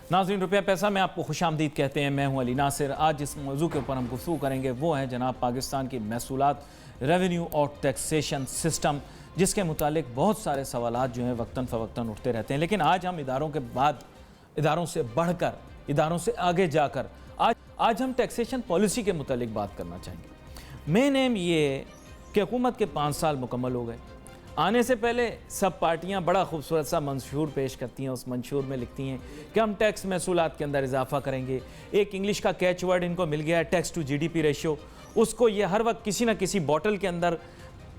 नाज़रीन रुपया पैसा में आपको खुश आमदीद कहते हैं। मैं हूं अली नासिर। आज जिस मौजू के ऊपर हम गुफ्तगू करेंगे वो है जनाब पाकिस्तान की महसूलात, रेवेन्यू और टैक्सेशन सिस्टम, जिसके मुतालिक बहुत सारे सवालात जो हैं वक्तन फ़वक्तन उठते रहते हैं। लेकिन आज हम इदारों के बाद, इदारों से बढ़कर, इदारों से आगे जाकर आज हम टैक्सेशन पॉलिसी के मुतालिक बात करना चाहेंगे। मेन एम ये है कि हुकूमत के 5 साल मुकम्मल हो गए। आने से पहले सब पार्टियां बड़ा खूबसूरत सा मंशूर पेश करती हैं। उस मंशूर में लिखती हैं कि हम टैक्स महसूलात के अंदर इजाफा करेंगे। एक इंग्लिश का कैच वर्ड इनको मिल गया है, टैक्स टू जीडीपी रेशियो। उसको ये हर वक्त किसी ना किसी बॉटल के अंदर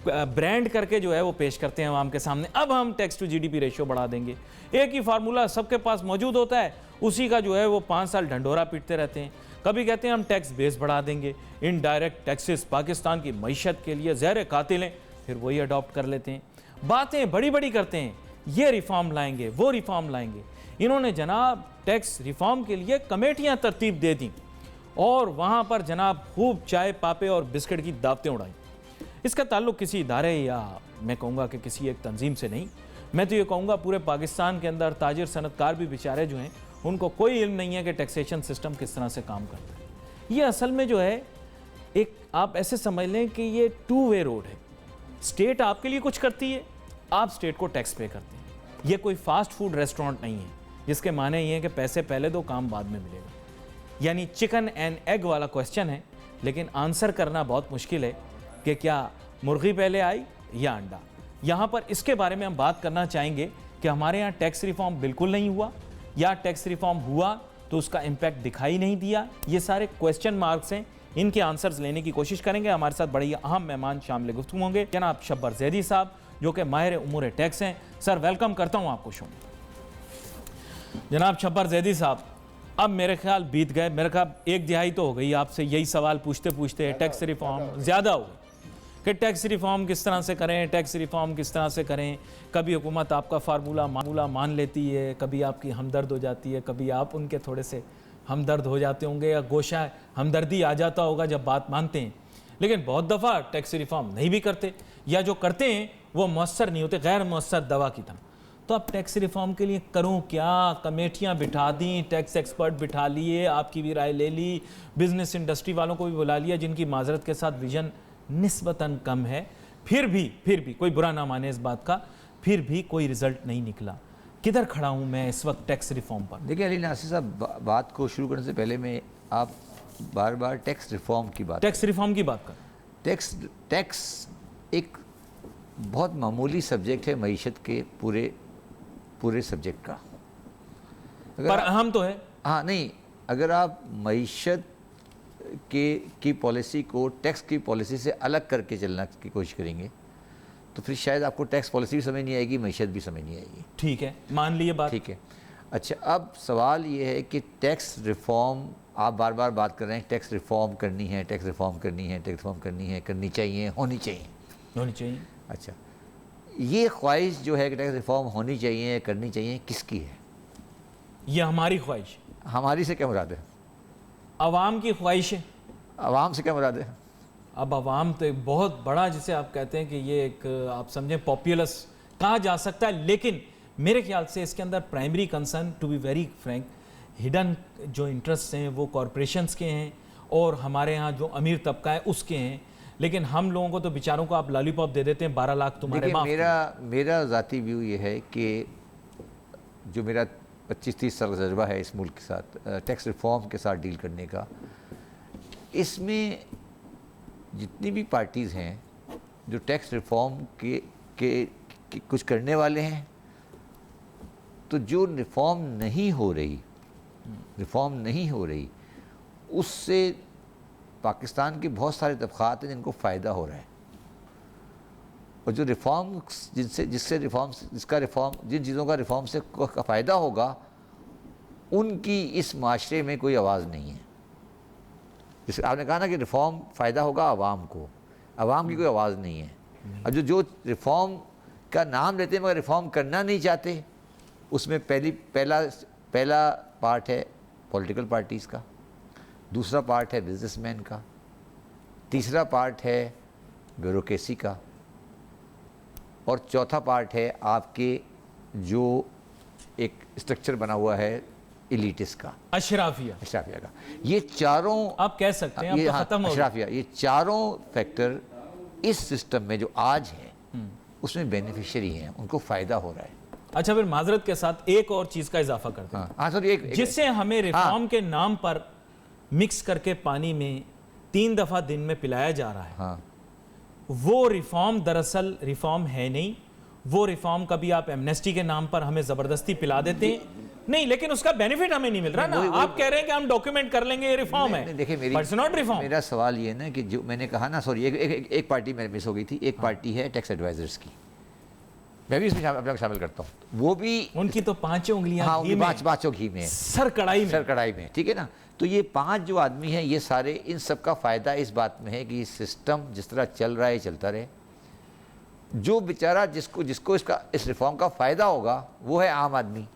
ब्रांड करके जो है वो पेश करते हैं आवाम के सामने। अब हम टैक्स टू जीडीपी रेशियो बढ़ा देंगे। एक ही फार्मूला सबके पास मौजूद होता है, उसी का जो है वो 5 साल ढंढोरा पीटते रहते हैं। कभी कहते हैं हम टैक्स बेस बढ़ा देंगे, इनडायरेक्ट टैक्सेस पाकिस्तान की मईशत के लिए ज़हर कातिल हैं, फिर वही अडॉप्ट कर लेते हैं। बातें बड़ी बड़ी करते हैं, ये रिफॉर्म लाएंगे, वो रिफॉर्म लाएंगे। इन्होंने जनाब टैक्स रिफॉर्म के लिए कमेटियां तरतीब दे दी और वहाँ पर जनाब खूब चाय पापे और बिस्किट की दावतें उड़ाई। इसका ताल्लुक किसी इदारे या मैं कहूँगा कि किसी एक तंजीम से नहीं। मैं तो ये कहूँगा पूरे पाकिस्तान के अंदर ताजिर सनतकार भी बेचारे जो हैं उनको कोई इल्म नहीं है कि टैक्सेशन सिस्टम किस तरह से काम करता है। ये असल में जो है एक आप ऐसे समझ लें कि ये 2 वे रोड है। स्टेट आपके लिए कुछ करती है, आप स्टेट को टैक्स पे करते हैं। ये कोई फास्ट फूड रेस्टोरेंट नहीं है जिसके माने ये है कि पैसे पहले दो काम बाद में मिलेगा। यानी चिकन एंड एग वाला क्वेश्चन है, लेकिन आंसर करना बहुत मुश्किल है कि क्या मुर्गी पहले आई या अंडा। यहाँ पर इसके बारे में हम बात करना चाहेंगे कि हमारे यहाँ टैक्स रिफॉर्म बिल्कुल नहीं हुआ या टैक्स रिफॉर्म हुआ तो उसका इम्पैक्ट दिखाई नहीं दिया। ये सारे क्वेश्चन मार्क्स हैं, इनके आंसर्स लेने की कोशिश करेंगे। हमारे साथ बड़े अहम मेहमान शामिल गुफ्तगू होंगे, जनाब शब्बर ज़ैदी साहब जो कि माहिर उमूर टैक्स हैं। सर वेलकम करता हूँ आपको शो में। जनाब शब्बर ज़ैदी साहब, अब मेरे ख्याल बीत गए, मेरे ख्याल 1 दिहाई तो हो गई आपसे यही सवाल पूछते पूछते। टैक्स रिफॉर्म ज़्यादा हो गई कि टैक्स रिफॉर्म किस तरह से करें, टैक्स रिफॉर्म किस तरह से करें। कभी हुकूमत आपका फार्मूला मान लेती है, कभी आपकी हमदर्द हो जाती है, कभी आप उनके थोड़े से हमदर्द हो जाते होंगे या गोशा हमदर्दी आ जाता होगा जब बात मानते हैं। लेकिन बहुत दफ़ा टैक्स रिफॉर्म नहीं भी करते या जो करते हैं वो मौसर नहीं होते, गैर मौसर दवा की तरह। तो अब टैक्स रिफॉर्म के लिए करूं क्या? कमेटियां बिठा दी, टैक्स एक्सपर्ट बिठा लिए, आपकी भी राय ले ली, बिजनेस इंडस्ट्री वालों को भी बुला लिया जिनकी माजरत के साथ विजन निस्बतन कम है। फिर भी कोई बुरा ना माने इस बात का, फिर भी कोई रिजल्ट नहीं निकला। किधर खड़ा हूं मैं इस वक्त टैक्स रिफॉर्म पर? देखिए अली नासिर साहब, बात को शुरू करने से पहले मैं आप बार बार टैक्स रिफॉर्म की बात कर। टैक्स एक बहुत मामूली सब्जेक्ट है मईशत के पूरे सब्जेक्ट का, पर अहम तो है। हाँ नहीं, अगर आप मईशत की पॉलिसी को टैक्स की पॉलिसी से अलग करके चलना की कोशिश करेंगे तो फिर शायद आपको टैक्स पॉलिसी भी समझ नहीं आएगी, मईशत भी समझ नहीं आएगी। ठीक है, मान लिए बात। ठीक है, अच्छा अब सवाल ये है कि टैक्स रिफॉर्म, आप बार बार बात कर रहे हैं टैक्स रिफॉर्म करनी है, टैक्स रिफॉर्म करनी है, टैक्स रिफॉर्म करनी है, करनी चाहिए, होनी चाहिए। अच्छा, ये ख्वाहिश जो है कि टैक्स रिफॉर्म होनी चाहिए, करनी चाहिए, किसकी है? ये हमारी ख्वाहिश। हमारी से क्या मुराद है? अवाम की ख्वाहिश है। अवाम से क्या मुराद है? अब अवाम तो एक बहुत बड़ा, जिसे आप कहते हैं कि ये एक आप समझें पॉपुलस कहा जा सकता है, लेकिन मेरे ख्याल से इसके अंदर primary concern, to be very frank, hidden जो इंटरेस्ट हैं वो कॉरपोरेशंस के हैं और हमारे यहाँ जो अमीर तबका है उसके हैं। लेकिन हम लोगों को तो बेचारों को आप लॉलीपॉप दे देते हैं, 12 लाख तुम्हारे माफ। मेरा ज़ाती व्यू ये है कि जो मेरा 25-30 साल का तजुर्बा है इस मुल्क के साथ टैक्स रिफॉर्म के साथ डील करने का, इसमें जितनी भी पार्टीज़ हैं जो टैक्स रिफॉर्म के कुछ करने वाले हैं, तो जो रिफॉर्म नहीं हो रही उससे पाकिस्तान के बहुत सारे तबक़ात हैं जिनको फ़ायदा हो रहा है। और जो रिफॉर्म जिन चीज़ों का रिफॉर्म से फ़ायदा होगा उनकी इस माशरे में कोई आवाज़ नहीं है। जैसे आपने कहा ना कि रिफॉर्म फ़ायदा होगा आवाम को, आवाम की कोई आवाज़ नहीं है। अब जो रिफॉर्म का नाम लेते हैं मगर रिफॉर्म करना नहीं चाहते, उसमें पहला पार्ट है पॉलिटिकल पार्टीज़ का, दूसरा पार्ट है बिजनेसमैन का, तीसरा पार्ट है ब्यूरोक्रेसी का, और चौथा पार्ट है आपके जो एक स्ट्रक्चर बना हुआ है एलिटिस का, अशराफिया अशराफिया का, ये चारों आप कह सकते हैं, अब तो खत्म हो गया। अशराफिया, ये चारों फैक्टर इस सिस्टम में जो आज है उसमें बेनिफिशियरी हैं, उनको फ़ायदा हो रहा है। अच्छा, फिर माजरत के साथ एक और चीज का इजाफा करते हैं। हाँ सर, एक जिससे हमें रिफॉर्म के नाम पर मिक्स करके पानी में 3 दफा दिन में पिलाया जा रहा है, हाँ, वो रिफॉर्म दरअसल रिफॉर्म है नहीं। वो रिफॉर्म कभी आप एमनेस्टी के नाम पर हमें जबरदस्ती पिला देते हैं, नहीं, लेकिन उसका बेनिफिट हमें नहीं मिल रहा ना। आप कह रहे हैं कि हम डॉक्यूमेंट कर लेंगे, ये रिफॉर्म है। देखिए नॉट रिफॉर्म। मेरा सवाल ये ना कि जो मैंने कहा ना, सॉरी, एक पार्टी मेरे मिस हो गई थी। एक पार्टी है टैक्स एडवाइजर्स की, मैं भी इसमें अपने शामिल करता हूँ। वो भी उनकी तो 5 उंगलियां हाँ, घी में, पाँचों घी में, सर कढ़ाई में, सर कढ़ाई में, ठीक है ना। तो ये 5 जो आदमी हैं, ये सारे, इन सब का फ़ायदा इस बात में है कि सिस्टम जिस तरह चल रहा है चलता रहे। जो बेचारा जिसको इस रिफॉर्म का फ़ायदा होगा वो है आम आदमी।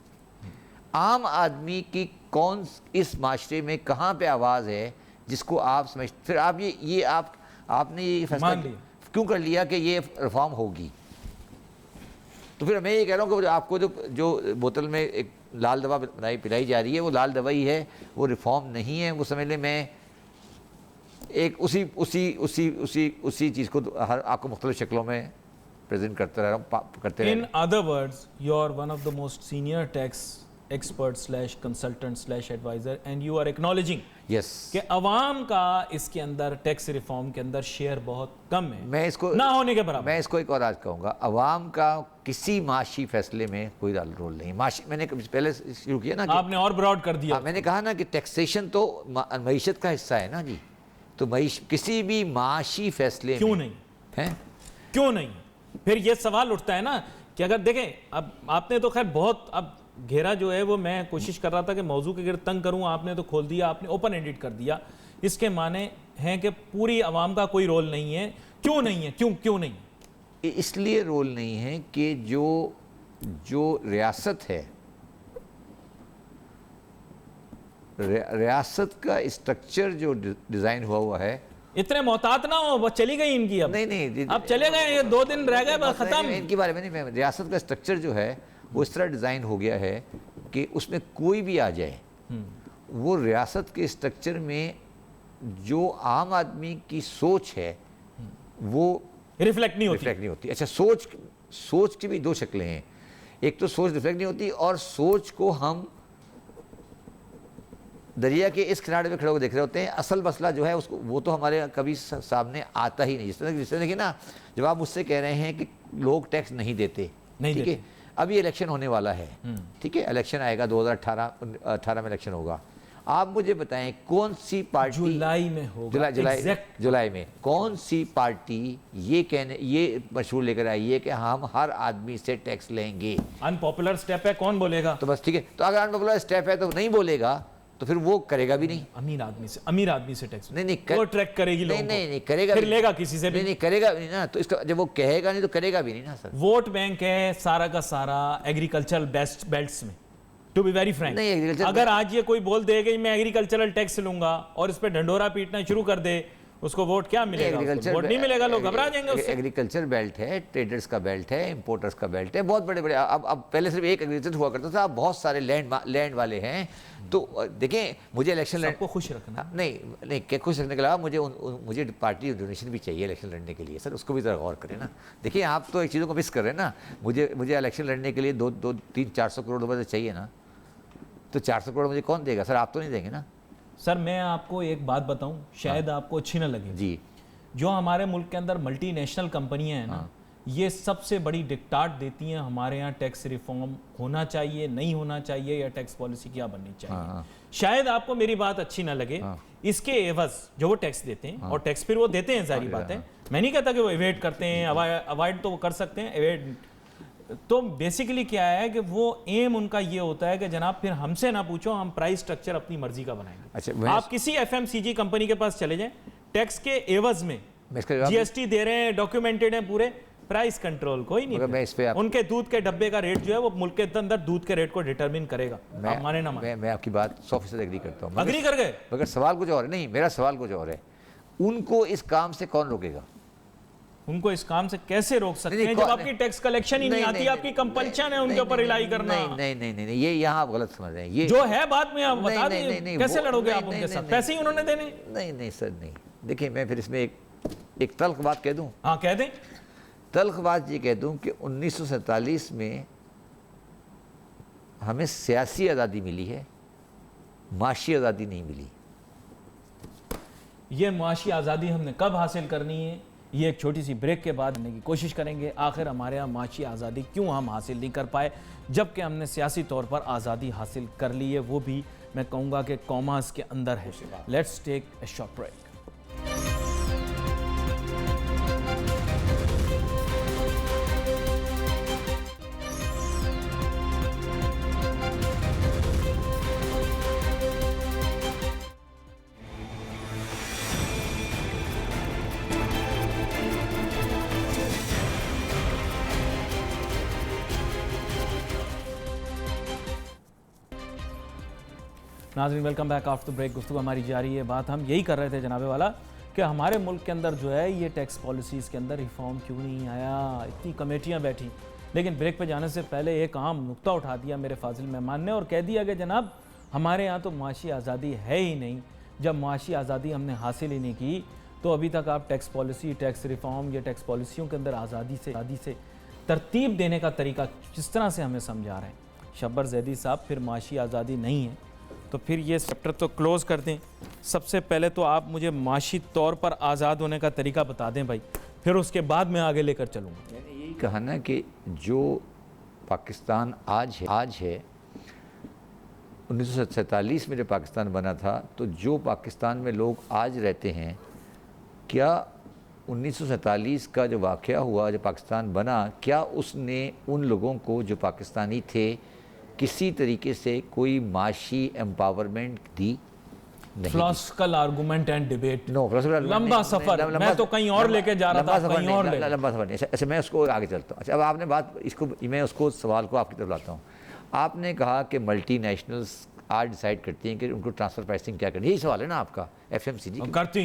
आम आदमी की कौन इस माशरे में कहाँ पे आवाज़ है जिसको आप समझ, फिर आप ये आपने ये फैसला क्यों कर लिया कि ये रिफॉर्म होगी? तो फिर मैं ये कह रहा हूँ कि आपको जो बोतल में एक लाल दवा पिलाई जा रही है, वो लाल दवा ही है, वो रिफॉर्म नहीं है। वो समझ लें मैं एक उसी चीज़ को हर आपको मुख्तलिफ शक्लों में प्रेजेंट करते रह रहा हूँ। In other words, you are one of the most senior tax expert / consultant / advisor and you are acknowledging yes कि अवाम का इसके अंदर टैक्स रिफॉर्म के अंदर शेयर बहुत कम है, मैं इसको ना होने के बराबर। मैं इसको एक और आज कहूँगा, अवाम का किसी माशी फैसले में कोई रोल नहीं। माशी मैंने पहले शुरू किया ना, आपने और ब्रॉड कर दिया। मैंने कहा ना कि टैक्सेशन तो मईशत का हिस्सा है ना जी। तो किसी भी माशी फैसले क्यों में नहीं है, क्यों नहीं? फिर ये सवाल उठता है ना कि अगर देखें, अब आपने तो खैर बहुत, अब घेरा जो है वो मैं कोशिश कर रहा था कि मौजू के गिर्द तंग करूं, आपने तो खोल दिया, आपने ओपन एंडेड कर दिया। इसके माने हैं कि पूरी आवाम का कोई रोल नहीं है। क्यों नहीं है? क्यों नहीं? इसलिए रोल नहीं है कि जो रियासत है, रियासत का स्ट्रक्चर जो डिज़ाइन हुआ है, इतने मोहतात ना हो, वो चली गई इनकी। अब नहीं, अब चले गए, ये 2 दिन रह गए, बस खत्म। इनके बारे में नहीं, रियासत का स्ट्रक्चर जो है वो इस तरह डिज़ाइन हो गया है कि उसमें कोई भी आ जाए, वो रियासत के स्ट्रक्चर में जो आम आदमी की सोच है वो रिफ्लेक्ट नहीं होती। अच्छा, सोच की भी 2 शक्लें हैं। एक तो सोच रिफ्लेक्ट नहीं होती, और सोच को हम दरिया के इस किनारे पे खड़े होकर देख रहे होते हैं। असल मसला जो है उसको, वो तो हमारे कभी सामने आता ही नहीं। जिस तरह देखिए ना, जब आप मुझसे कह रहे हैं कि लोग टैक्स नहीं देते, ठीक है, अभी इलेक्शन होने वाला है, ठीक है, इलेक्शन आएगा 2018 में इलेक्शन होगा। आप मुझे बताएं कौन सी पार्टी जुलाई में होगा, जुलाई में कौन सी पार्टी ये मशहूर लेकर आई है कि हम हर आदमी से टैक्स लेंगे? अनपॉपुलर स्टेप है, कौन बोलेगा? तो बस ठीक है, तो अगर अनपॉपुलर स्टेप है तो नहीं बोलेगा, तो फिर वो करेगा भी नहीं। अमीर आदमी से टैक्स नहीं वो ट्रैक करेगी लोगों को। नहीं करेगा, फिर लेगा किसी से भी नहीं करेगा भी नहीं ना। तो इसका जब वो कहेगा नहीं तो करेगा भी नहीं ना सर। वोट बैंक है सारा का सारा एग्रीकल्चरल बेल्ट्स में, टू बी वेरी फ्रैंक। अगर आज ये कोई बोल दे कि मैं एग्रीकल्चरल टैक्स लूंगा और इस पे ढंडोरा पीटना शुरू कर दे, उसको वोट क्या मिलेगा? वोट नहीं मिलेगा, लोग घबरा जाएंगे उससे। एग्रीकल्चर बेल्ट है, ट्रेडर्स का बेल्ट है, इंपोर्टर्स का बेल्ट है, बहुत बड़े बड़े। अब पहले सिर्फ एक एग्रीकल्चर हुआ करता था, अब बहुत सारे लैंड वाले हैं। तो देखें, मुझे इलेक्शन सबको खुश रखना, नहीं क्या खुश रखने के अलावा मुझे पार्टी डोनेशन भी चाहिए इलेक्शन लड़ने के लिए। सर उसको भी ज़रा गौर करें ना। देखिए, आप तो एक चीज़ों को मिस कर रहे हैं ना। मुझे इलेक्शन लड़ने के लिए 200-300-400 करोड़ रुपये तो चाहिए ना। तो 400 करोड़ मुझे कौन देगा सर? आप तो नहीं देंगे ना। सर मैं आपको एक बात बताऊं, शायद आपको अच्छी ना लगे जी। जो हमारे मुल्क के अंदर मल्टीनेशनल कंपनियां हैं ना, ये सबसे बड़ी डिक्टाट देती हैं हमारे यहाँ टैक्स रिफॉर्म होना चाहिए, नहीं होना चाहिए, या टैक्स पॉलिसी क्या बननी चाहिए। शायद आपको मेरी बात अच्छी ना लगे, इसके एवज जो वो टैक्स देते हैं, और टैक्स फिर वो देते हैं, जारी बात है। मैं नहीं कहता कि वो एवेड करते हैं, अवॉइड तो वो कर सकते हैं, एवेड तो बेसिकली क्या है कि वो एम उनका ये होता है कि जनाब फिर हमसे ना पूछो, हम प्राइस स्ट्रक्चर अपनी मर्जी का बनाएंगे। अच्छा, आप किसी एफएमसीजी कंपनी के पास चले जाएं, टैक्स के एवज में जीएसटी दे रहे हैं, डॉक्यूमेंटेड है पूरे, प्राइस कंट्रोल कोई नहीं। मैं इस पे उनके दूध के डब्बे का रेट जो है वो मुल्क के अंदर दूध के रेट को डिटरमिन करेगा। आप माने ना माने, मैं आपकी बात 100% एग्री करता हूँ। अग्री कर गए, मगर सवाल कुछ और है। नहीं, मेरा सवाल कुछ और है। उनको इस काम से कौन रोकेगा? उनको इस काम से कैसे रोक सकते हैं जब आपकी टैक्स कलेक्शन ही नहीं आती, आपकी कंपल्शन है उनके ऊपर रिलाई करना? नहीं, ये यहाँ आप गलत समझ रहे हैं। ये जो है बात में आप बता नहीं, दीजिए, कैसे लड़ोगे आप उनके साथ? पैसे ही उन्होंने देने? नहीं सर, नहीं। देखिए, मैं फिर इसमें एक तल्ख बात कह दूं। हाँ, कह दें। तल्ख बात ये कह दूं कि 1947 में हमें सियासी आज़ादी मिली है, माशी आज़ादी नहीं मिली। ये माशी आज़ादी हमने कब हासिल करनी है, ये एक छोटी सी ब्रेक के बाद करने की कोशिश करेंगे। आखिर हमारे यहाँ माशी आज़ादी क्यों हम हासिल नहीं कर पाए, जबकि हमने सियासी तौर पर आज़ादी हासिल कर ली है, वो भी मैं कहूँगा कि कॉमास के अंदर है। Let's take a short break. नाज़रीन, welcome back after the break. गुफ्तगू हमारी जारी है। बात हम यही कर रहे थे जनाबे वाला कि हमारे मुल्क के अंदर जो है ये टैक्स पॉलिसीज़ के अंदर रिफॉर्म क्यों नहीं आया, इतनी कमेटियाँ बैठी। लेकिन ब्रेक पे जाने से पहले एक अहम नुक्ता उठा दिया मेरे फाजिल मेहमान ने और कह दिया कि जनाब हमारे यहाँ तो माशी आज़ादी है ही नहीं। जब माशी आज़ादी हमने हासिल ही नहीं की तो अभी तक आप टैक्स पॉलिसी, टैक्स रिफॉर्म या टैक्स पॉलिसियों के अंदर आज़ादी से तरतीब देने का तरीका जिस तरह से हमें समझा रहे हैं शब्बर ज़ैदी साहब, फिर माशी आज़ादी नहीं है तो फिर ये चैप्टर तो क्लोज़ कर दें। सबसे पहले तो आप मुझे माशी तौर पर आज़ाद होने का तरीका बता दें भाई, फिर उसके बाद मैं आगे लेकर चलूँगा। मैंने यही कहा ना कि जो पाकिस्तान आज है 1947 में जब पाकिस्तान बना था, तो जो पाकिस्तान में लोग आज रहते हैं, क्या 1947 का जो वाक़या हुआ, जब पाकिस्तान बना, क्या उसने उन लोगों को जो पाकिस्तानी थे किसी तरीके से कोई माशी एम्पावरमेंट दी? नहीं। Philosophical argument and debate, no, लंबा सफ़र। मैं तो कहीं और लेके जा रहा था, कहीं और लंबा सफ़र नहीं। अच्छा, मैं उसको आगे चलता हूँ। अच्छा, अब आपने बात इसको, मैं उसको सवाल को आपकी तरफ लाता हूँ। आपने कहा कि मल्टी नेशनल्स आज डिसाइड करती हैं कि उनको ट्रांसफ़र प्राइसिंग क्या करनी है, यही सवाल है ना आपका? FMCG करती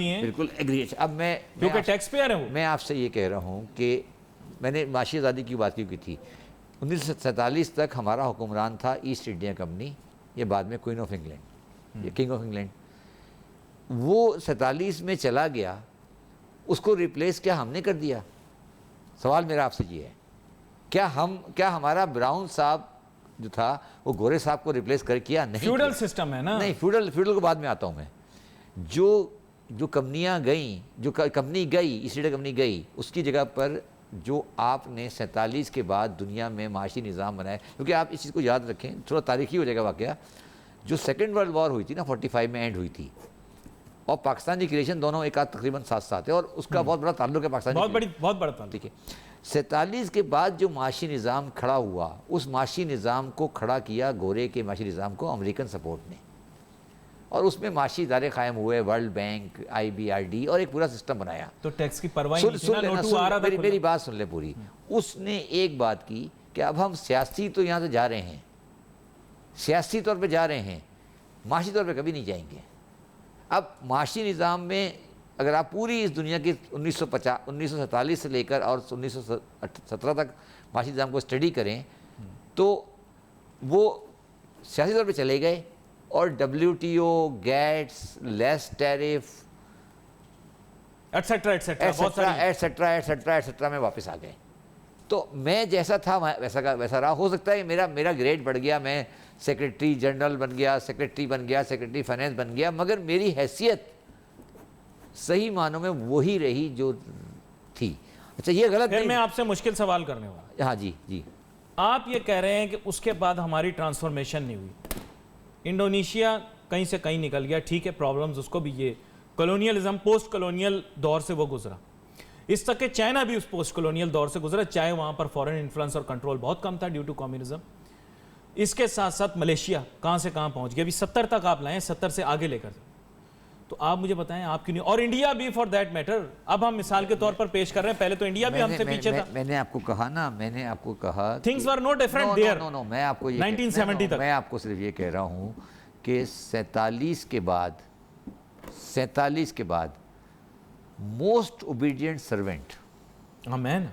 हैं, बिल्कुल एग्री। अब मैं क्योंकि टैक्स पेयर है वो। मैं आपसे ये कह रहा हूँ कि मैंने माशी आज़ादी की बात क्यों की थी। 1947 तक हमारा हुक्मरान था ईस्ट इंडिया कंपनी, ये बाद में क्वीन ऑफ इंग्लैंड, ये किंग ऑफ इंग्लैंड। वो 47 में चला गया, उसको रिप्लेस क्या हमने कर दिया? सवाल मेरा आपसे ये है, क्या हमारा ब्राउन साहब जो था वो गोरे साहब को रिप्लेस कर किया? नहीं। फ्यूडल सिस्टम है ना। नहीं, फ्यूडल को बाद में आता हूँ मैं। जो कंपनियाँ गई, जो कंपनी गई, ईस्ट इंडिया कंपनी गई, उसकी जगह पर जो आपने 47 के बाद दुनिया में माशी निज़ाम बनाया, क्योंकि आप इस चीज़ को याद रखें, थोड़ा तारीखी हो जाएगा वाक़या। जो सेकेंड वर्ल्ड वॉर हुई थी ना, 45 में एंड हुई थी, और पाकिस्तान की क्रिएशन दोनों एक आध तकरीबन साथ है, और उसका बहुत बड़ा ताल्लुक है पाकिस्तान, बहुत बड़ा ताल्लुक। ठीक है। 47 के बाद जो माशी निज़ाम खड़ा हुआ, उस माशी निज़ाम को खड़ा किया गोरे के माशी निज़ाम को अमेरिकन सपोर्ट ने, और उसमें माशी इदारे कायम हुए, वर्ल्ड बैंक, IBRD, और एक पूरा सिस्टम बनाया। तो टैक्स की परवाह नहीं थी ना, मेरी बात सुन ले पूरी। उसने एक बात की कि अब हम सियासी तो यहाँ से जा रहे हैं, सियासी तौर पे जा रहे हैं, माशी तौर पे कभी नहीं जाएंगे। अब माशी निज़ाम में अगर आप पूरी इस दुनिया की 1947 से लेकर और 1917 तक माशी निज़ाम को स्टडी करें, तो वो सियासी तौर पे चले गए, और WTO, GATS, less tariff, etcetera में वापस आ गए। तो मैं जैसा था वैसा रहा। हो सकता है मेरा ग्रेड बढ़ गया, मैं सेक्रेटरी जनरल बन गया, सेक्रेटरी फाइनेंस बन गया, मगर मेरी हैसियत सही मानों में वही रही जो थी। अच्छा, ये गलत नहीं। मैं आपसे मुश्किल सवाल करने वाला। हाँ जी। आप ये कह रहे हैं कि उसके बाद हमारी ट्रांसफॉर्मेशन नहीं हुई, इंडोनेशिया कहीं से कहीं निकल गया, ठीक है, प्रॉब्लम्स उसको भी, ये कॉलोनियलिज्म, पोस्ट कॉलोनियल दौर से वो गुजरा। इस तक के चाइना भी उस पोस्ट कॉलोनियल दौर से गुजरा, चाहे वहाँ पर फॉरेन इन्फ्लुएंस और कंट्रोल बहुत कम था ड्यू टू कम्युनिज्म। इसके साथ साथ मलेशिया कहाँ से कहाँ पहुँच गया, अभी 70 तक आप लाएँ, 70 से आगे लेकर। तो आप मुझे बताएं आप क्यों नहीं, और इंडिया भी फॉर दैट मैटर। अब हम मिसाल के तौर पर पेश कर रहे हैं, पहले तो इंडिया भी हमसे पीछे था। मैंने आपको कहा things were no different there. No, मैं आपको 1970 तक मैं आपको सिर्फ ये कह रहा हूँ कि 47 के बाद मोस्ट ओबीडियंट सर्वेंट हम हैं ना,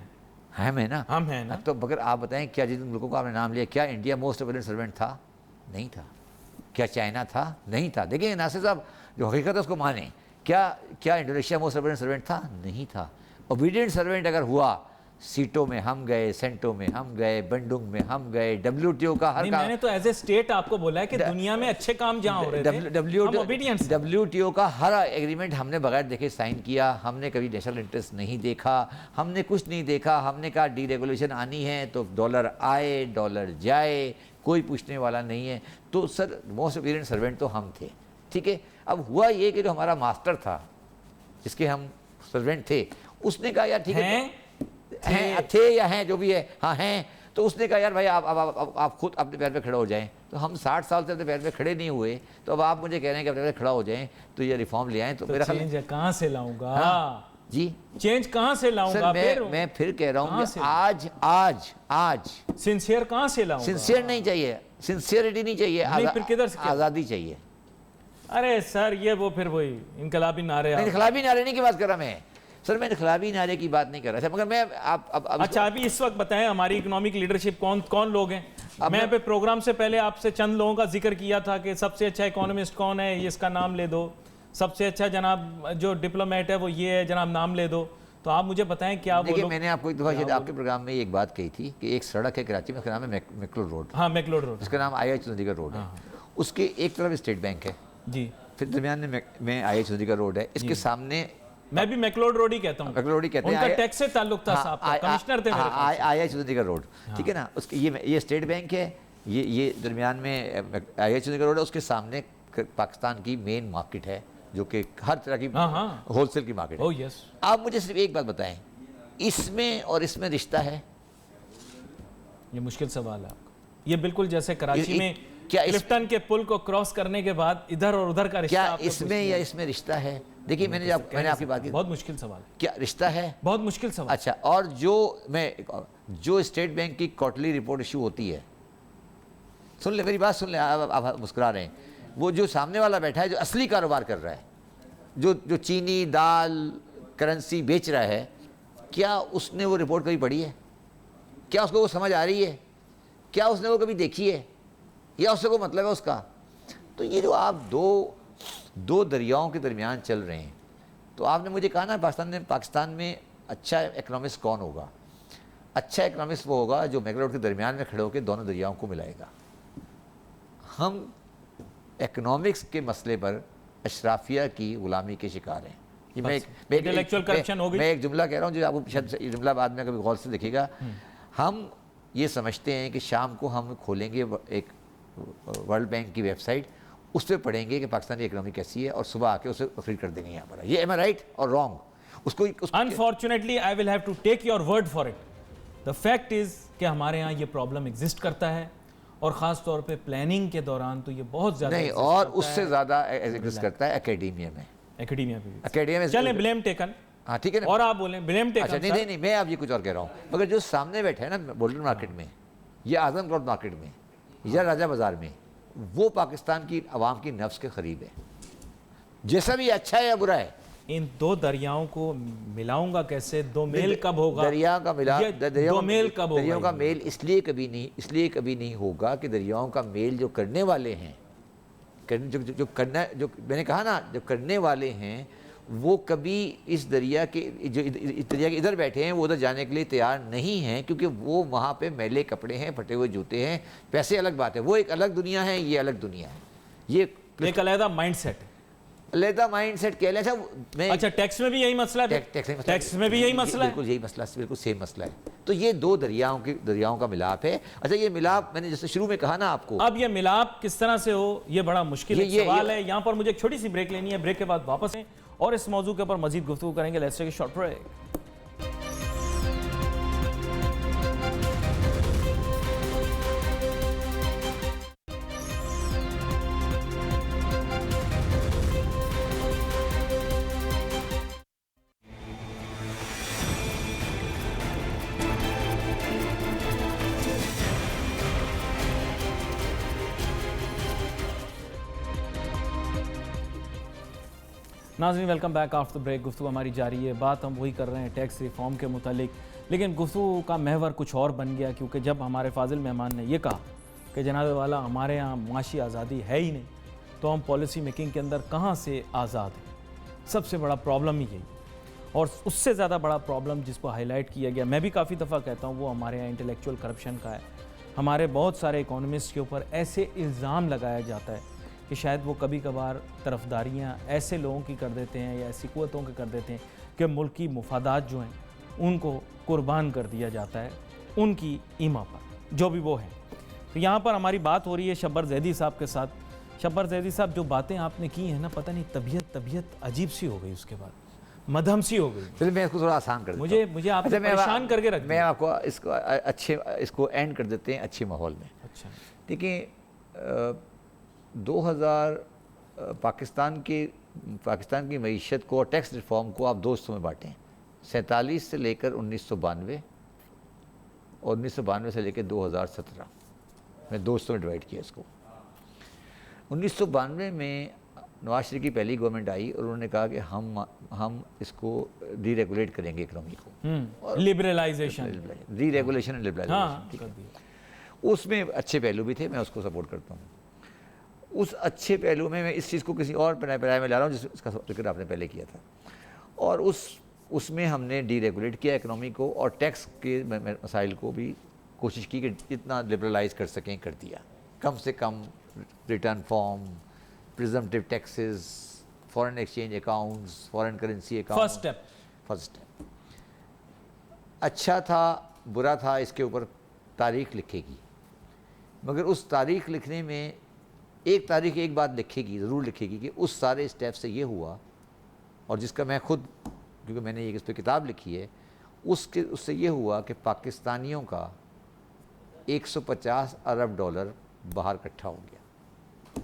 हम है ना, हम हैं ना। तो मगर आप बताएं क्या जिन मुल्कों का आपने नाम लिया, क्या इंडिया मोस्ट ओबीडिएंट सर्वेंट था? नहीं था। क्या चाइना था? नहीं था। देखिए नासिर साहब, जो हकीकत है उसको माने। क्या इंडोनेशिया मोस्ट ओबीडिएंट सर्वेंट था? नहीं था। ओबीडिएंट सर्वेंट अगर हुआ, सीटों में हम गए, सेंटों में हम गए, बंडुंग में हम गए, WTO का हर नहीं, काम, मैंने तो एज ए स्टेट आपको बोला है कि दुनिया में अच्छे काम जहां हो रहे थे हम obedience हैं। WTO का हर एग्रीमेंट हमने बगैर देखे साइन किया। हमने कभी नेशनल इंटरेस्ट नहीं देखा, हमने कुछ नहीं देखा। हमने कहा डीरेगुलेशन आनी है तो डॉलर आए डॉलर जाए, कोई पूछने वाला नहीं है। तो सर मोस्ट ओबीडिएंट सर्वेंट तो हम थे, ठीक है। अब हुआ ये कि जो हमारा मास्टर था, जिसके हम सर्वेंट थे, उसने कहा यार ठीक है, थे या हैं जो भी है, हाँ हैं। तो उसने कहा यार भाई आप खुद अपने पैर पे खड़े हो जाएं। तो हम 60 साल से अपने पैर पे खड़े नहीं हुए, तो अब आप मुझे कह रहे हैं कि अपने पैर पे खड़ा हो जाएं, तो ये रिफॉर्म ले आएं। तो मेरा चेंज कहाँ से लाऊंगा? हाँ, जी चेंज कहाँ से लाऊंगा? मैं फिर कह रहा हूँ आज सिंसियर कहाँ से लाऊंगा? सिंसियर नहीं चाहिए, सिंसियरिटी नहीं चाहिए, फिर किधर से? आज़ादी चाहिए। अरे सर ये वो फिर वही इनकलाबी नारे। इनकलाबी नारे नहीं की बात कर रहा मैं सर, मैं इनकलाबी नारे की बात नहीं कर रहा था, मगर मैं अब अच्छा अभी इस वक्त बताएं हमारी इकोनॉमिक लीडरशिप कौन लोग हैं? मैं पे प्रोग्राम से पहले आपसे चंद लोगों का जिक्र किया था कि सबसे अच्छा इकोनॉमिस्ट कौन है, ये इसका नाम ले दो। सबसे अच्छा जनाब जो डिप्लोमेट है वो ये है, जनाब नाम ले दो। तो आप मुझे बताएं क्या वो लोग। मैंने आपको एक दफ़ा शायद आपके प्रोग्राम में एक बात कही थी कि एक सड़क है कराची में, उसका नाम है मैकलोड रोड। हाँ मैकलोड रोड, उसका नाम IIH चंडीगढ़ रोड है। उसके एक तरफ स्टेट बैंक है जी, फिर दरमियान में IIH चंडीगढ़ रोड है। इसके सामने मैं भी मैकलोड रोड ही कहता हूँ, मैकलोड ही कहते हैं। उनका टैक्स से ताल्लुक था साहब, कमिश्नर थे मेरे पास। IIH चंडीगढ़ रोड, ठीक है ना। उसके ये स्टेट बैंक है, ये दरमियान में IIH चंडीगढ़ रोड है। उसके सामने पाकिस्तान की मेन मार्केट है, जो कि हर तरह की होलसेल की मार्केट है। Oh yes. आप मुझे सिर्फ एक बात बताएं, इसमें और इसमें रिश्ता है? ये मुश्किल सवाल है आपका। ये बिल्कुल जैसे कराची में क्या क्लिफ्टन के पुल को क्रॉस करने के बाद इधर और उधर का रिश्ता, क्या इसमें या इसमें रिश्ता है? देखिए मैंने आपकी बात की, बहुत मुश्किल सवाल, क्या रिश्ता है? बहुत मुश्किल सवाल। अच्छा, और जो स्टेट बैंक की क्वार्टरली रिपोर्ट इशू होती है, सुन ले मेरी बात, सुन ले, आप मुस्कुरा रहे हैं। वो जो सामने वाला बैठा है, जो असली कारोबार कर रहा है, जो चीनी दाल करेंसी बेच रहा है, क्या उसने वो रिपोर्ट कभी पढ़ी है? क्या उसको वो समझ आ रही है? क्या उसने वो कभी देखी है, या उससे कोई मतलब है उसका? तो ये जो आप दो दरियाओं के दरमियान चल रहे हैं, तो आपने मुझे कहा ना पाकिस्तान में अच्छा इकोनॉमिस्ट कौन होगा? अच्छा इकोनॉमिस्ट वो होगा जो मैकलोड के दरमियान में खड़े होकर दोनों दरियाओं को मिलाएगा। हम इकोनॉमिक्स के मसले पर अशराफिया की गुलामी के शिकार हैं। मैं एक जुमला कह रहा हूँ जो आपको शायद ये जुमला बाद में कभी गौर से देखिएगा। हम ये समझते हैं कि शाम को हम खोलेंगे एक वर्ल्ड बैंक की वेबसाइट, उस पर पढ़ेंगे कि पाकिस्तान की इकोनॉमी कैसी है, और सुबह आके उसे खरीद कर देंगे यहाँ पर। ये am I right or wrong? Unfortunately I will have to take your word for it. The fact is कि हमारे यहाँ ये प्रॉब्लम एग्जिस्ट करता है, और ख़ास तौर पे प्लानिंग के दौरान तो ये बहुत ज़्यादा नहीं, और उससे ज़्यादा एग्जिस्ट करता है एकेडेमिया में। चलें ब्लेम टेकन, हाँ ठीक है ना, और आप बोलें ब्लेम टेकन। अच्छा नहीं, मैं अब ये कुछ और कह रहा हूँ। मगर जो सामने बैठे हैं ना बोल्डन मार्केट में, या आजमगढ़ मार्केट में, या राजा बाजार में, वो पाकिस्तान की आवाम की नफ्स के करीब है, जैसा भी अच्छा है या बुरा है। इन दो दरियाओं को मिलाऊंगा कैसे? दो मेल कब होगा? दरियाओं का मेल इसलिए कभी नहीं होगा कि दरियाओं का मेल जो करने वाले हैं, जो मैंने कहा ना, जो करने वाले हैं, वो कभी इस दरिया के इधर बैठे हैं, वो उधर जाने के लिए तैयार नहीं हैं, क्योंकि वो वहाँ पे मैले कपड़े हैं, फटे हुए जूते हैं। पैसे अलग बात है, वो एक अलग दुनिया है, ये अलग दुनिया है। ये एक अलग माइंडसेट है, अलग माइंडसेट कह ले। अच्छा टैक्स में भी यही मसला है? टैक्स में भी यही मसला है, बिल्कुल यही मसला, बिल्कुल सेम मसला है। तो ये दो दरियाओं का मिलाप है। अच्छा, ये मिलाप मैंने जैसे शुरू में कहा ना आपको, अब ये मिलाप किस तरह से हो, ये बड़ा मुश्किल सवाल है। यहाँ पर मुझे एक छोटी सी ब्रेक लेनी है, ब्रेक के बाद वापस हैं और इस मौजू के ऊपर मजीद गुफ्तगू करेंगे। Let's take a short break. नाज़रीन वेलकम बैक आफ्टर ब्रेक। गुफ्तगू हमारी जारी है, बात हम वही कर रहे हैं टैक्स रिफॉर्म के मुतालिक, लेकिन गुफ्तगू का महवर कुछ और बन गया, क्योंकि जब हमारे फाजिल मेहमान ने ये कहा कि जनाब वाला हमारे यहाँ माशी आज़ादी है ही नहीं, तो हम पॉलिसी मेकिंग के अंदर कहाँ से आज़ाद हैं। सबसे बड़ा प्रॉब्लम ही यही, और उससे ज़्यादा बड़ा प्रॉब्लम जिसको हाईलाइट किया गया, मैं भी काफ़ी दफ़ा कहता हूँ, वो हमारे यहाँ इंटेलेक्चुअल करप्शन का है। हमारे बहुत सारे इकोनॉमिस्ट के ऊपर ऐसे इल्ज़ाम लगाया जाता है कि शायद वो कभी कभार तरफदारियाँ ऐसे लोगों की कर देते हैं या ऐसी क़ुव्वतों की कर देते हैं कि मुल्की मुफादात जो हैं उनको कुर्बान कर दिया जाता है उनकी ईमा पर, जो भी वो है। तो यहाँ पर हमारी बात हो रही है शब्बर ज़ैदी साहब के साथ। शब्बर ज़ैदी साहब, जो बातें आपने की हैं ना, पता नहीं तबीयत अजीब सी हो गई, उसके बाद मध्यम सी हो गई। चलिए मैं इसको थोड़ा आसान कर देता हूँ। मुझे आपने परेशान करके रख दिया। मैं आपको इसको एंड कर देते हैं अच्छे माहौल में। अच्छा, देखिए 2000 पाकिस्तान की मईशत को और टैक्स रिफॉर्म को आप दो हिस्सों में बांटें, 47 से लेकर 1992 और 1992 से लेकर 2017 में दो हिस्सों में डिवाइड किया इसको। 1992 में नवाज शरीफ की पहली गवर्नमेंट आई और उन्होंने कहा कि हम इसको डीरेगुलेट करेंगे इकोनॉमी को, लिबरलाइजेशन, डीरेगुलेशन एंड लिबरलाइजेशन। हाँ, ठीक है, उसमें अच्छे पहलू भी थे, मैं उसको सपोर्ट करता हूँ। उस अच्छे पहलू में मैं इस चीज़ को किसी और पैराए में ला रहा हूँ जिसका जिक्र आपने पहले किया था, और उसमें हमने डीरेगुलेट किया इकोनॉमी को, और टैक्स के मसाइल को भी कोशिश की कि जितना लिबरलाइज कर सकें कर दिया। कम से कम return form, presumptive taxes, foreign exchange accounts, foreign currency account. First step अच्छा था बुरा था, इसके ऊपर तारीख लिखेगी, मगर उस तारीख लिखने में एक तारीख एक बात लिखेगी, ज़रूर लिखेगी कि उस सारे स्टेप से ये हुआ, और जिसका मैं खुद, क्योंकि मैंने इस पर किताब लिखी है, उससे ये हुआ कि पाकिस्तानियों का 150 अरब डॉलर बाहर इकट्ठा हो गया।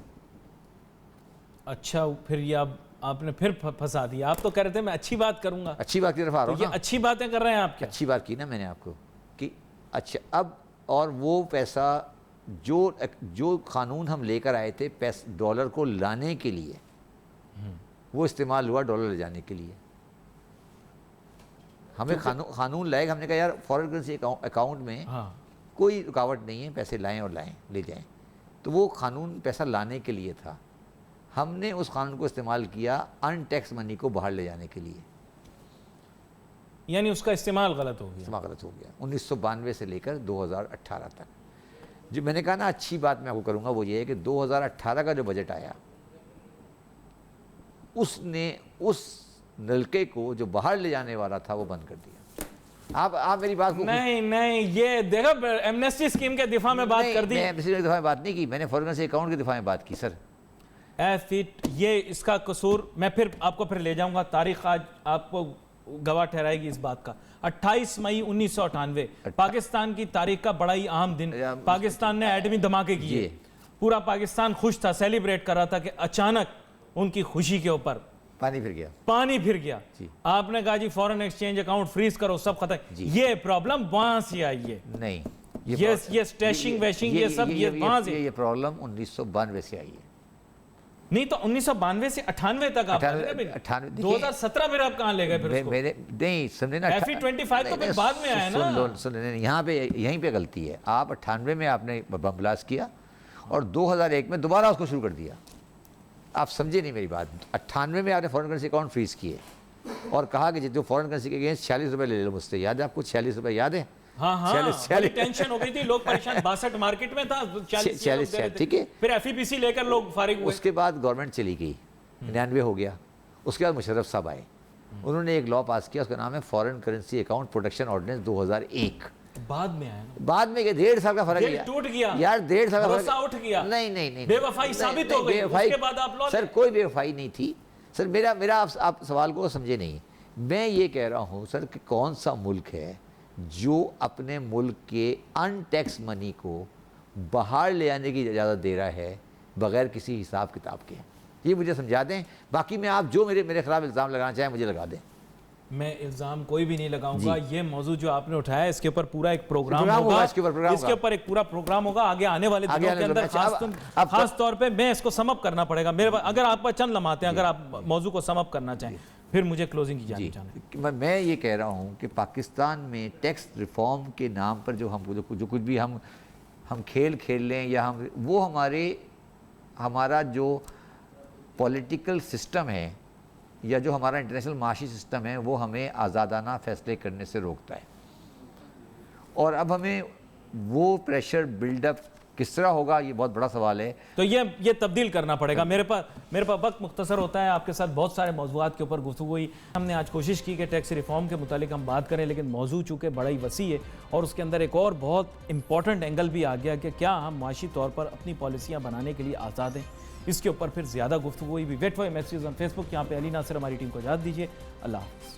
अच्छा, फिर ये आपने फिर फंसा दिया। आप तो कह रहे थे मैं अच्छी बात करूंगा। अच्छी बात की तरफ आ रहा हूँ ये अच्छी बातें कर रहे हैं आप क्या? अच्छी बात की ना मैंने आपको कि अच्छा अब, और वो पैसा जो कानून हम लेकर आए थे डॉलर को लाने के लिए, वो इस्तेमाल हुआ डॉलर ले जाने के लिए। हमें कानून लाएगा, हमने कहा यार फॉरेन करेंसी अकाउंट में कोई रुकावट नहीं है, पैसे लाएं और ले जाएं, तो वो कानून पैसा लाने के लिए था। हमने उस कानून को इस्तेमाल किया अनटैक्स मनी को बाहर ले जाने के लिए, यानी उसका इस्तेमाल गलत हो गया 1992 से लेकर 2018 तक। जो मैंने कहा ना अच्छी बात मैं आपको करूंगा वो ये है कि 2018 का जो बजट आया, उसने उस नलके को जो बाहर ले जाने वाला था वो बंद कर दिया। आप मेरी बात को नहीं ये देखो, एमनेस्टी स्कीम के दिफा में बात कर दी। मैं एमनेस्टी के दिफा में बात नहीं की, मैंने फॉरेन करेंसी अकाउंट के दिफा में बात की सर। ये इसका कसूर, मैं फिर आपको ले जाऊंगा, तारीख आज आपको गवाह ठहराएगी इस बात का। 28 मई 1998 पाकिस्तान की तारीख का बड़ा ही अहम दिन। पाकिस्तान ने एटमी धमाके किए, पूरा पाकिस्तान खुश था, सेलिब्रेट कर रहा था कि अचानक उनकी खुशी के ऊपर पानी फिर गया। आपने कहा जी फॉरेन एक्सचेंज अकाउंट फ्रीज करो, सब खत्म। ये प्रॉब्लम वहां से आई है। नहीं, ये स्टैशिंग वैशिंग ये सब ये वहां से, ये प्रॉब्लम 1992 से आई है। नहीं तो 1992 से 98 तक आप 2017 फिर आप कहां ले गए? फिर मेरे नहीं समझे ना, FE25 तो फिर बाद में आया ना। सुन यहाँ पे यहीं पे गलती है। आप 98 में आपने बम ब्लास्ट किया और 2001 में दोबारा उसको शुरू कर दिया। आप समझे नहीं मेरी बात। 98 में आपने फॉरेन करेंसी अकाउंट फ्रीज किए और कहा कि जो फॉरेन करेंसी के अगेंस्ट 46 रुपये ले लो मुझसे। याद है आपको 46 रुपये? याद है? हाँ, टेंशन हो गई थी, लोग परेशान। 62 मार्केट में था, 46, ठीक है। फिर FEPC लेकर लोग फारिग हुए। उसके बाद गवर्नमेंट चली गई, 99 हो गया। उसके बाद मुशर्रफ साहब आए, उन्होंने एक लॉ पास किया, उसका नाम है foreign currency account protection ordinance 2001। बाद में आया ना, बाद में 1.5 साल का फर्क है, टूट गया यार, 1.5 साल का भरोसा उठ गया। नहीं, बेवफाई साबित हो गई। उसके बाद आप लॉ, सर कोई बेवफाई नहीं थी सर। मेरा आप सवाल को समझे नहीं। मैं ये कह रहा हूँ सर कि कौन सा मुल्क है जो अपने मुल्क के अनटैक्स मनी को बाहर ले आने की इजाज़त दे रहा है बगैर किसी हिसाब किताब के? ये मुझे समझा दें। बाकी में आप जो मेरे खिलाफ इल्ज़ाम लगाना चाहें मुझे लगा दें। میں الزام کوئی بھی نہیں لگاؤں گا, یہ موضوع جو آپ نے اٹھایا ہے اس کے اوپر پورا ایک پروگرام ہوگا, اس کے اوپر ایک پورا پروگرام ہوگا آگے آنے والے دنوں کے اندر. خاص طور پہ میں اس کو سم اپ کرنا پڑے گا میرے پاس, اگر آپ پر چند لمحات ہیں, اگر آپ موضوع کو سم اپ کرنا چاہیں پھر مجھے کلوزنگ کی جانب جانا ہے. میں یہ کہہ رہا ہوں کہ پاکستان میں ٹیکس ریفارم کے نام پر جو کچھ بھی ہم کھیل لیں یا وہ ہمارا جو پولیٹیکل سسٹم ہے یا جو ہمارا انٹرنیشنل معاشی سسٹم ہے وہ ہمیں آزادانہ فیصلے کرنے سے روکتا ہے. اور اب ہمیں وہ پریشر بلڈ اپ کس طرح ہوگا, یہ بہت بڑا سوال ہے. تو یہ تبدیل کرنا پڑے گا. میرے پاس وقت مختصر ہوتا ہے, آپ کے ساتھ بہت سارے موضوعات کے اوپر گفتگو ہوئی. ہم نے آج کوشش کی کہ ٹیکس ریفارم کے متعلق ہم بات کریں, لیکن موضوع چونکہ بڑا ہی وسیع ہے اور اس کے اندر ایک اور بہت امپورٹنٹ اینگل بھی آ گیا کہ کیا ہم معاشی طور پر اپنی پالیسیاں بنانے کے لیے آزاد ہیں. اس کے اوپر پھر زیادہ گفتگو ہوئی بھی. Wait for messages on Facebook. یہاں پہ علی ناصر ہماری ٹیم کو اجازت دیجیے. اللہ حافظ.